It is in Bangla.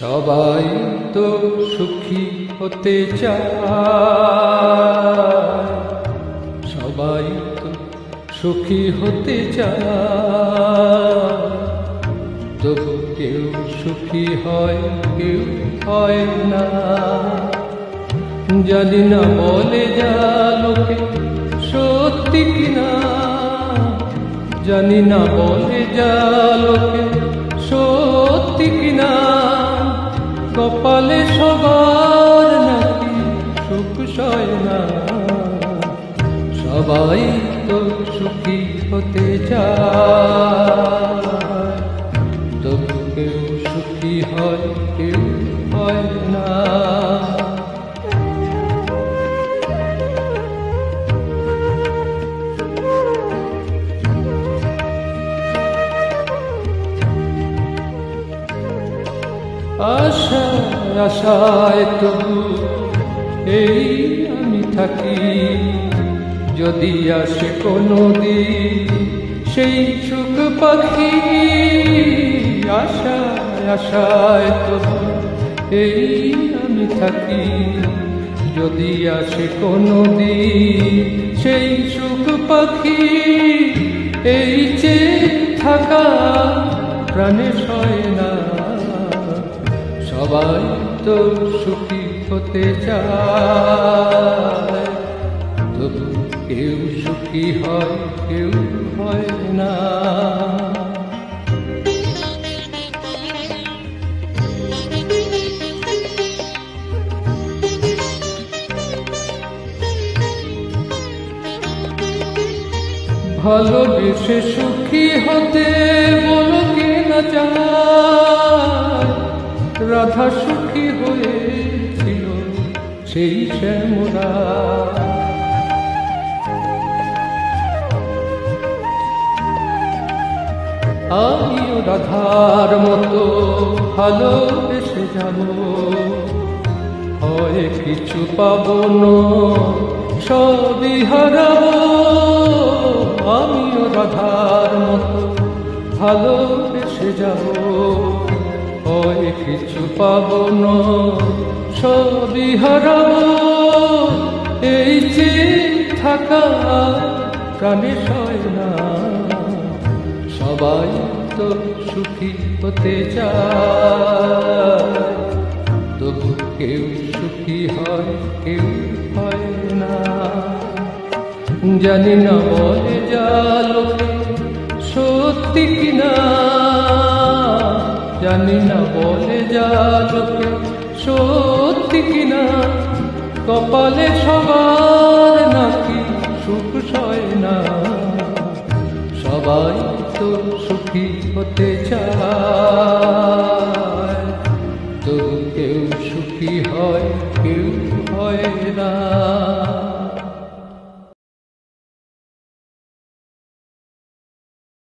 সবাই তো সুখী হতে চায়, সবাই তো সুখী হতে চায়, তবু কেউ সুখী হয় কেউ হয় না। জানি না বলে যা লোকে সত্যি কিনা, জানি না বলে যা লোকে সত্যি কিনা, কপালে সবার নাকি সুখ সয় না। সবাই তো সুখী হতে চায়, তবু কেউ সুখী হয় কেউ হয় না। আশায় আশায় তবু এই আমি থাকি, যদি আসে কোনো দিন সেই সুখ পাখি। আশায় আশায় তবু এই আমি থাকি, যদি আসে কোনো দিন সেই সুখ পাখি। এই যে থাকা প্রাণে সয় না, সবাই তো সুখী হতে চায়, তবু কেউ সুখী হয় কেউ হয় না। ভালোবেসে সুখী হতে বলো কে না চায়, রাধা সুখী হয়েছিল সেই শ্যামরা। আমিও রাধার মতো ভালোবেসে যাব, হয় কিছু পাবো না সবই হারাবো। আমিও রাধার মতো ভালোবেসে যাব, হয় কিছু পাবো না সবই হারাবো। এই যে থাকা প্রাণে সয় না, সবাই তো সুখী হতে চায়, তবু কেউ সুখী হয় কেউ হয় না। জানি না বলে যা লোকে সত্যি কিনা, জানি না বলে যা লোকে সত্যি কিনা, কপালে সবার নাকি সুখ সয় না। সবাই তো সুখী হতে চায়, তবু কেউ সুখী হয় কেউ হয় না।